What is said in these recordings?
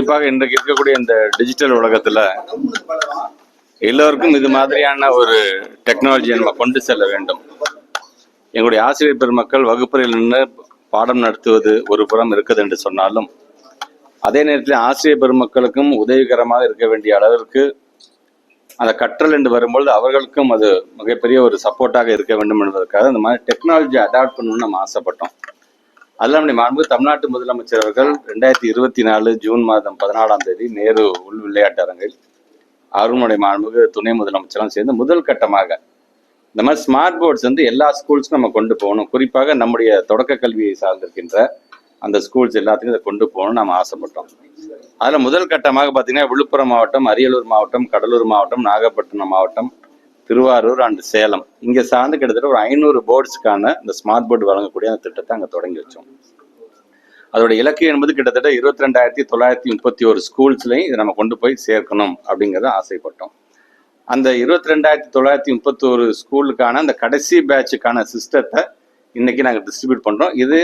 குறிப்பாக இன்றைக்கு இருக்கக்கூடிய இந்த டிஜிட்டல் உலகத்துல எல்லோருக்கும் இது மாதிரியான ஒரு டெக்னாலஜியை நம்ம கொண்டு செல்ல வேண்டும். எங்களுடைய ஆசிரியர் பெருமக்கள் வகுப்பறையில் நின்று பாடம் நடத்துவது ஒரு புறம் இருக்குது என்று சொன்னாலும், அதே நேரத்தில் ஆசிரியர் பெருமக்களுக்கும் உதவிகரமாக இருக்க வேண்டிய அளவிற்கு அந்த கற்றல் என்று வரும்பொழுது அவர்களுக்கும் அது மிகப்பெரிய ஒரு சப்போர்ட்டாக இருக்க வேண்டும் என்பதற்காக இந்த மாதிரி டெக்னாலஜி அடாப்ட் பண்ணணும்னு நம்ம ஆசைப்பட்டோம். அதில் நம்முடைய மாண்பு தமிழ்நாட்டு முதலமைச்சர் அவர்கள் 2024 ஜூன் மாதம் 14 நேரு உள் விளையாட்டு அரங்கில் அவர்களுடைய மாண்புக்கு துணை முதலமைச்சரும் சேர்ந்து முதல் கட்டமாக இந்த மாதிரி ஸ்மார்ட் போர்ட்ஸ் எல்லா ஸ்கூல்ஸ்க்கும் நம்ம கொண்டு போகணும். குறிப்பாக நம்முடைய தொடக்க கல்வியை சார்ந்திருக்கின்ற அந்த ஸ்கூல்ஸ் எல்லாத்துக்கும் இதை கொண்டு போகணும்னு நம்ம ஆசைப்பட்டோம். அதில் முதல் கட்டமாக பார்த்தீங்கன்னா விழுப்புரம் மாவட்டம், அரியலூர் மாவட்டம், கடலூர் மாவட்டம், நாகப்பட்டினம் மாவட்டம், திருவாரூர் அண்ட் சேலம் இங்கே சார்ந்து கிட்டத்தட்ட ஒரு 500 போர்ட்ஸுக்கான இந்த ஸ்மார்ட் போர்டு வழங்கக்கூடிய அந்த திட்டத்தை அங்கே தொடங்கி வச்சோம். அதோட இலக்கு என்பது கிட்டத்தட்ட 22,931 ஸ்கூல்ஸ்லையும் இதை நம்ம கொண்டு போய் சேர்க்கணும் அப்படிங்கிறத ஆசைப்பட்டோம். அந்த 22,931 ஸ்கூலுக்கான அந்த கடைசி பேட்சுக்கான சிஸ்டத்தை இன்னைக்கு நாங்கள் டிஸ்ட்ரிபியூட் பண்ணுறோம். இது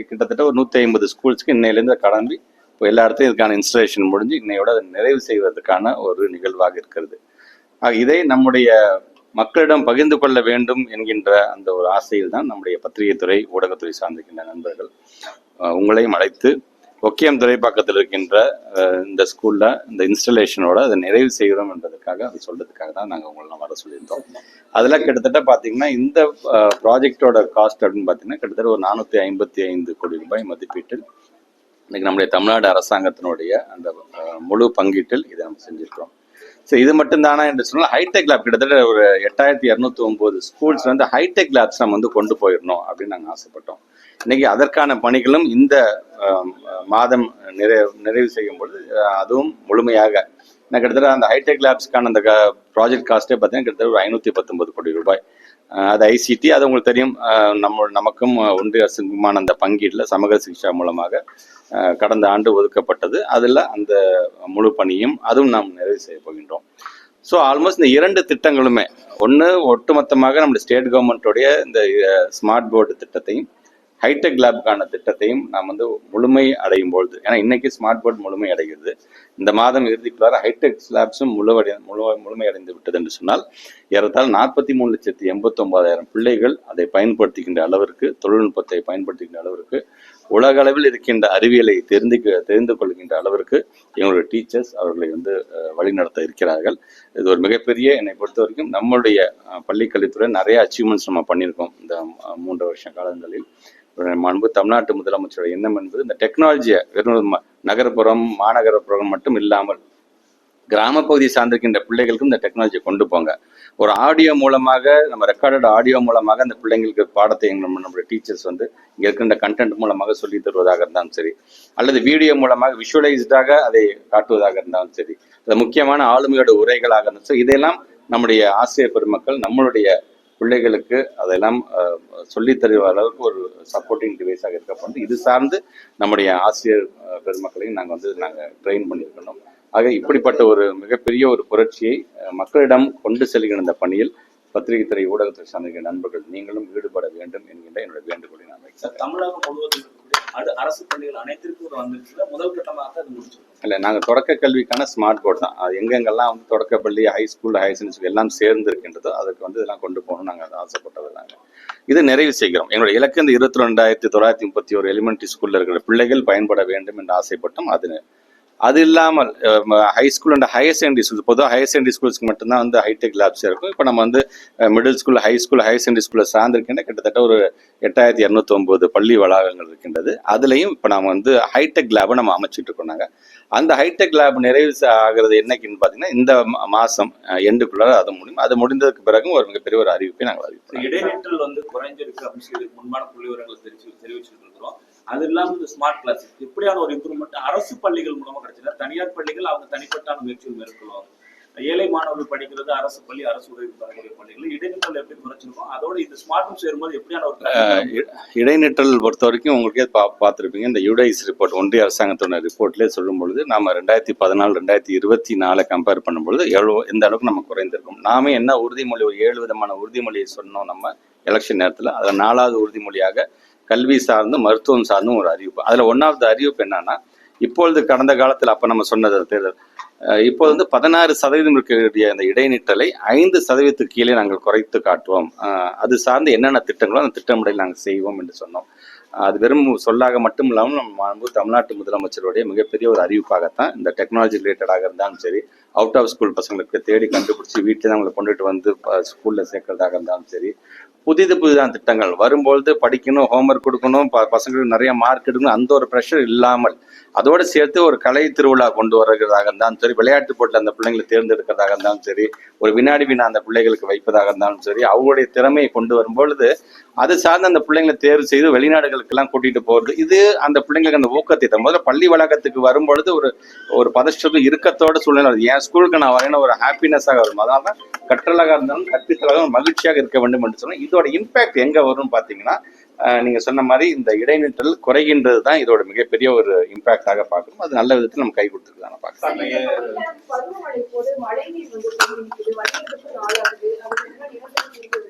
கிட்டத்தட்ட ஒரு 150 ஸ்கூல்ஸ்க்கு இன்னையிலேருந்து கிளம்பி இப்போ எல்லா இடத்தையும் இதுக்கான இன்ஸ்டலேஷன் முடிஞ்சு இன்னையோட அதை நிறைவு செய்வதற்கான ஒரு நிகழ்வாக இருக்கிறது. இதை நம்முடைய மக்களிடம் பகிர்ந்து கொள்ள வேண்டும் என்கின்ற அந்த ஒரு ஆசையில் தான் நம்முடைய பத்திரிகை துறை, ஊடகத்துறை சார்ந்திருக்கின்ற நண்பர்கள் உங்களையும் அழைத்து ஒக்கியம் துறைப்பாக்கத்தில் இருக்கின்ற இந்த ஸ்கூல்ல இந்த இன்ஸ்டலேஷனோட அதை நிறைவு செய்கிறோம் என்பதற்காக அதை சொல்றதுக்காக தான் நாங்கள் உங்களை வர சொல்லியிருந்தோம். அதில் கிட்டத்தட்ட பார்த்தீங்கன்னா இந்த ப்ராஜெக்டோட காஸ்ட் அப்படின்னு பார்த்தீங்கன்னா கிட்டத்தட்ட ஒரு 455 கோடி ரூபாய் மதிப்பீட்டில் இன்னைக்கு நம்முடைய தமிழ்நாடு அரசாங்கத்தினுடைய அந்த முழு பங்கீட்டில் இதை நம்ம செஞ்சிருக்கிறோம். சரி, இது மட்டும் தானா என்று சொன்னால் ஹைடெக் லேப் கிட்டத்தட்ட ஒரு 8,209 ஸ்கூல்ஸ் ஹைடெக் லேப்ஸ் நம்ம கொண்டு போயிடணும் அப்படின்னு நாங்கள் ஆசைப்பட்டோம். இன்னைக்கு அதற்கான பணிகளும் இந்த மாதம் நிறைவு செய்யும் பொழுது அதுவும் முழுமையாக கிட்டத்தட்ட அந்த ஹைடெக் லேப்ஸ்க்கான அந்த ப்ராஜெக்ட் காஸ்ட்டே பார்த்தீங்கன்னா கிட்டத்தட்ட ஒரு 519 கோடி ரூபாய். அது ஐசிடி, அது உங்களுக்கு தெரியும். நமக்கும் ஒன்றிய அரசுக்குமான அந்த பங்கீட்டில் சமூக சிகிச்சா மூலமாக கடந்த ஆண்டு ஒதுக்கப்பட்டது. அதில் அந்த முழு பணியும் அதுவும் நாம் நிறைவு செய்ய போகின்றோம். ஸோ ஆல்மோஸ்ட் இந்த 2 திட்டங்களுமே ஒன்று ஒட்டுமொத்தமாக நம்முடைய ஸ்டேட் கவர்மெண்ட்டோடைய இந்த ஸ்மார்ட் போர்டு திட்டத்தையும் ஹைடெக் லேப்கான திட்டத்தையும் நாம் முழுமை அடையும் பொழுது, ஏன்னா இன்னைக்கு ஸ்மார்ட் போர்டு முழுமை அடைகிறது, இந்த மாதம் இறுதிக்குள்ளார ஹைடெக் லேப்ஸும் முழுமையடைந்து விட்டது என்று சொன்னால் ஏறத்தாழ 43,89,000 பிள்ளைகள் அதை பயன்படுத்துகின்ற அளவிற்கு, தொழில்நுட்பத்தை பயன்படுத்துகின்ற அளவிற்கு, உலக அளவில் இருக்கின்ற அறிவியலை தெரிந்து கொள்கின்ற அளவிற்கு எங்களுடைய டீச்சர்ஸ் அவர்களை வழிநடத்த இருக்கிறார்கள். இது ஒரு மிகப்பெரிய, என்னை பொறுத்த வரைக்கும் நம்மளுடைய பள்ளிக்கல்வித்துறை நிறைய அச்சீவ்மெண்ட்ஸ் நம்ம பண்ணியிருக்கோம் இந்த 3 வருஷ காலங்களில். மாண்பு தமிழ்நாட்டு முதலமைச்சருடைய எண்ணம் என்பது இந்த டெக்னாலஜியை வெறும் நகர்ப்புறம், மாநகரப்புறம் மட்டும் இல்லாமல் கிராமப்பகுதியை சார்ந்திருக்கின்ற பிள்ளைகளுக்கும் இந்த டெக்னாலஜியை கொண்டு போங்க. ஒரு ஆடியோ மூலமாக, நம்ம ரெக்கார்டட் ஆடியோ மூலமாக அந்த பிள்ளைங்களுக்கு பாடத்தை நம்மளுடைய டீச்சர்ஸ் இங்கே இருக்கின்ற கண்டென்ட் மூலமாக சொல்லி தருவதாக இருந்தாலும் சரி, அல்லது வீடியோ மூலமாக விஷுவலைஸ்டாக அதை காட்டுவதாக இருந்தாலும் சரி, அது முக்கியமான ஆளுமையோட உரைகளாக இருந்தாலும் சரி, இதையெல்லாம் நம்முடைய ஆசிரியர் பெருமக்கள் நம்மளுடைய பிள்ளைகளுக்கு அதெல்லாம் சொல்லித் தருவ அளவுக்கு ஒரு சப்போர்ட்டிங் டிவைஸாக இருக்கப்பட்டு இது சார்ந்து நம்முடைய ஆசிரியர் பெருமக்களையும் நாங்கள் ட்ரெயின் பண்ணியிருக்கணும். ஆக இப்படிப்பட்ட ஒரு மிகப்பெரிய ஒரு புரட்சியை மக்களிடம் கொண்டு செல்கிற இந்த பணியில் பத்திரிகை துறை, ஊடகத்துறை சார்ந்த நண்பர்கள் நீங்களும் ஈடுபட வேண்டும் என்கின்ற என்னுடைய வேண்டுகோளை நான் வைக்கிறேன். தமிழகம் முழுவதும் அரசு பள்ளிகள் அனைத்திற்கும் முதல் கட்டமாக அது முடிச்சிருக்கோம். இல்லை, நாங்கள் தொடக்க கல்விக்கான ஸ்மார்ட் போர்டு தான். அது எங்கெங்கெல்லாம் தொடக்க பள்ளி, high school, higher secondary school எல்லாம் சேர்ந்து இருக்கின்றதோ அதுக்கு இதெல்லாம் கொண்டு போகணும். நாங்கள் அதை ஆசைப்பட்டது. நாங்கள் இது நிறைவு செய்கிறோம். எங்களுடைய இலக்கு இந்த 22,931 எலிமெண்ட்ரி ஸ்கூல்ல இருக்கிற பிள்ளைகள் பயன்பட வேண்டும் என்று ஆசைப்பட்டோம். அது இல்லாமல் high school and higher secondary school, பொதுவாக ஹையர் செகண்டரி ஸ்கூல்ஸ்க்கு மட்டும்தான் ஹைடெக் லேப்ஸ் இருக்கும். இப்போ நம்ம middle school, high school, higher secondary ஸ்கூலில் சார்ந்திருக்கின்ற கிட்டத்தட்ட ஒரு 8,209 பள்ளி வளாகங்கள் இருக்கின்றது. அதுலேயும் இப்போ நாம் ஹைடெக் லேபை நம்ம அமைச்சிட்டு இருக்கோம். நாங்கள் அந்த ஹைடெக் லேப் நிறைவு ஆகிறது என்னைக்குன்னு பார்த்தீங்கன்னா இந்த மாதம் எண்டுக்குள்ளார அது முடியும். அது முடிந்ததுக்கு பிறகும் ஒரு மிகப்பெரிய ஒரு அறிவிப்பை நாங்கள் அறிவிப்போம். இடைநிற்றல் குறைஞ்சிருக்கு அப்படின்னு சொல்லி முன்பான புள்ளி விவரங்களை தெரிவிச்சுட்டு இருக்கிறோம். அது இல்லாமல் இந்த ஸ்மார்ட் கிளாஸ் இப்படியான ஒரு இம்ப்ரூவ்மெண்ட் அரசு பள்ளிகள் மூலமா கிடைச்சது. தனியார் பள்ளிகள் அவங்க தனிப்பட்டான முயற்சிகள் மேற்கொள்ளுவாங்க. ஏழை மாணவர்கள் படிக்கிறது அரசு பள்ளி, அரசு உதவி பெறக்கூடிய பள்ளிகள் இடைநிற்றல் எப்படி குறைச்சிருக்கோம், அதோட இந்த ஸ்மார்ட் சேரும்போது எப்படியான ஒரு இடைநிற்றல் பொறுத்த வரைக்கும் உங்களுக்கே பார்த்துருப்பீங்க. இந்த யூடைஸ் ரிப்போர்ட், ஒன்றிய அரசாங்கத்தோட ரிப்போர்ட்லேயே சொல்லும் பொழுது நம்ம 2014, 2024 கம்பேர் பண்ணும்பொழுது எந்த அளவுக்கு நம்ம குறைந்திருக்கோம். நாமே என்ன உறுதிமொழி, ஒரு 7 விதமான உறுதிமொழியை சொன்னோம் நம்ம எலெக்ஷன் நேரத்தில். அதில் 4வது உறுதிமொழியாக கல்வி சார்ந்தும் மருத்துவம் சார்ந்தும் ஒரு அறிவிப்பு. அதில் 1வது அறிவிப்பு என்னன்னா, இப்பொழுது கடந்த காலத்தில் அப்ப நம்ம சொன்னது தேர்தல் இப்போது வந்து 16% இருக்கக்கூடிய அந்த இடைநிற்றலை 5% கீழே நாங்கள் குறைத்து காட்டுவோம். அது சார்ந்து என்னென்ன திட்டங்களோ அந்த திட்டமிடல் நாங்கள் செய்வோம் என்று சொன்னோம். அது வெறும் சொல்லாக மட்டும் இல்லாமல் நம்ம தமிழ்நாட்டு முதலமைச்சருடைய மிகப்பெரிய ஒரு அறிவிப்பாகத்தான் இந்த டெக்னாலஜி ரிலேட்டடாக இருந்தாலும் சரி, அவுட் ஆஃப் ஸ்கூல் பசங்களுக்கு தேடி கண்டுபிடிச்சி வீட்டில் தான் அவங்களை கொண்டுட்டு வந்து ஸ்கூலில் சேர்க்கறதாக இருந்தாலும் சரி, புதிதான திட்டங்கள் வரும்பொழுது படிக்கணும், ஹோம்ஒர்க் கொடுக்கணும், பசங்களுக்கு நிறைய மார்க் எடுக்கணும், அந்த ஒரு ப்ரெஷர் இல்லாமல் அதோடு சேர்த்து ஒரு கலை திருவிழா கொண்டு வருகிறதாக இருந்தாலும் சரி, விளையாட்டு போட்டில் அந்த பிள்ளைங்களை தேர்ந்தெடுக்கிறதாக இருந்தாலும் சரி, ஒரு வினாடி வினா அந்த பிள்ளைகளுக்கு வைப்பதாக இருந்தாலும் சரி, அவங்களுடைய திறமையை கொண்டு வரும்பொழுது அது சார்ந்து அந்த பிள்ளைங்களை தேர்வு செய்து வெளிநாடுகளுக்கெல்லாம் கூட்டிட்டு போறது, இது அந்த பிள்ளைங்களுக்கு அந்த ஊக்கத்தை தரும். முதல்ல பள்ளி வளாகத்துக்கு வரும்பொழுது ஒரு பதஷ்டம் இறுக்கத்தோட சூழ்நிலை, என் ஸ்கூலுக்கு நான் வரேன்னு ஒரு ஹாப்பினஸாக வரும். அதனால தான் கற்றலாக இருந்தாலும் கற்பித்தலாக மகிழ்ச்சியாக இருக்க வேண்டும் என்று சொன்னால் இதோட இம்பாக்ட் எங்க வரும்னு பார்த்தீங்கன்னா, நீங்க சொன்ன மாதிரி இந்த இடைநிற்றல் குறைகின்றது தான் இதோட மிகப்பெரிய ஒரு இம்பாக்டாக பார்க்கணும். அது நல்ல விதத்தில் நம்ம கை கொடுத்துருக்கலாம் பார்க்கலாம்.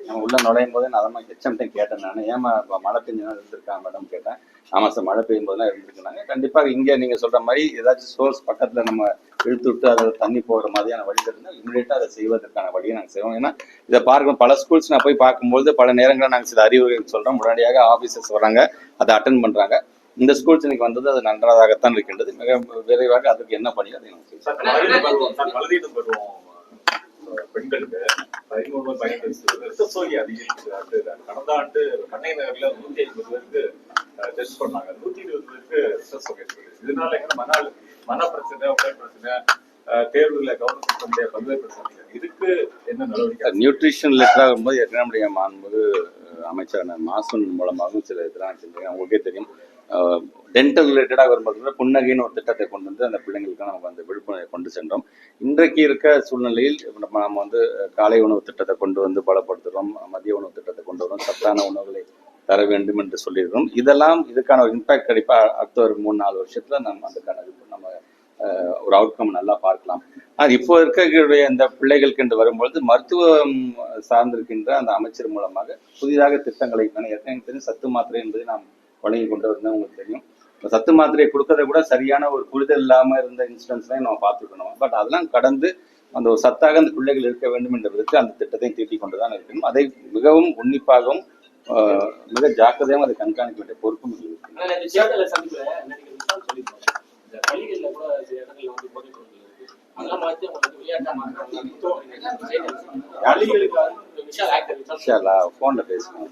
நம்ம உள்ள நுழையும் போதே நான் அதை ஹெச்எம்டையும் கேட்டேன். நான் ஏமா மழை பெஞ்சா இருந்திருக்கான் மேடம் கேட்டேன். ஆமாம் சார், மழை பெய்யும் போதெல்லாம் இருந்திருக்காங்க. கண்டிப்பாக இங்கே நீங்க சொல்ற மாதிரி ஏதாச்சும் சோர்ஸ் பக்கத்துல நம்ம இழுத்து விட்டு அதில் தண்ணி போகிற மாதிரியான வழிகள் இருந்தால் இமீடியட்டாக அதை செய்வதற்கான வழியை நாங்கள் செய்வோம். ஏன்னா இதை பார்க்கணும், பல ஸ்கூல்ஸ் நான் போய் பார்க்கும்போது பல நேரங்களில் நாங்கள் சில அறிவுரைகள் சொல்கிறோம், உடனடியாக ஆஃபீஸர்ஸ் வராங்க, அதை அட்டன் பண்ணுறாங்க. இந்த ஸ்கூல்ஸ் இன்னைக்கு வந்தது அது நன்றாகத்தான் இருக்கின்றது. மிக விரைவாக அதுக்கு என்ன பண்ணி அதை நாங்கள் செய்வோம். பெண்களுக்கு 13 ரத்த சோகை அதிகரிக்கிறது. கடந்த ஆண்டு பண்ணை நகர்ல 150 பேருக்கு டெஸ்ட் பண்ணாங்க, 120 பேருக்கு ரத்த சோகை. இதனால மன பிரச்சனை, உடல் பிரச்சனை, தேர்வுல கவனம் செலுத்த முடியாத பல்வேறு பிரச்சனை. இதுக்கு என்ன நடவடிக்கை? நியூட்ரிஷன் ரிலேட்டடாக வரும்போது ஏற்கனவே மாண்புமிகு அமைச்சரான மாசன் மூலமாகவும் சில இதெல்லாம் செஞ்சுருக்காங்க. உங்களுக்கே தெரியும், டென்டல் ரிலேட்டடாக வரும்போது புன்னகைன்னு ஒரு திட்டத்தை கொண்டு வந்து அந்த பிள்ளைங்களுக்கு நம்ம அந்த விழிப்புணர்வை கொண்டு சென்றோம். இன்றைக்கு இருக்க சூழ்நிலையில் நம்ம வந்து காலை உணவு திட்டத்தை கொண்டு வந்து பலப்படுத்துகிறோம், மதிய உணவு திட்டத்தை கொண்டு வரோம், சத்தான உணவுகளை தர வேண்டும் என்று சொல்லியிருக்கிறோம். இதெல்லாம் இதுக்கான ஒரு இம்பாக்ட் கண்டிப்பாக அடுத்த ஒரு 3-4 வருஷத்துல நம்ம அதுக்கான நம்ம ஒரு அவுட்கம் நல்லா பார்க்கலாம். ஆனால் இப்போ இருக்கக்கூடிய இந்த பிள்ளைகளுக்கு என்று வரும்பொழுது மருத்துவம் சார்ந்திருக்கின்ற அந்த அமைச்சர் மூலமாக புதிதாக திட்டங்களை ஏற்கனவே தெரியும். சத்து மாத்திரை என்பதை நாம் வழங்கி கொண்டு வந்தோம். உங்களுக்கு தெரியும், சத்து மாத்திரையை கொடுக்கறத கூட சரியான ஒரு புரிதல் இல்லாமல் இருந்த இன்சிடென்ட்ஸ்லாம் நம்ம பார்த்துக்கணும். பட் அதெல்லாம் கடந்து அந்த ஒரு சத்தாக அந்த பிள்ளைகள் இருக்க வேண்டும் என்ற விதத்தில் அந்த திட்டத்தை தீட்டி கொண்டுதான் இருக்கணும். அதை மிகவும் உன்னிப்பாகவும் மிக ஜாக்கிரதையாகவும் அதை கண்காணிக்க வேண்டிய பொறுப்பும் போன்ல பேசணும்.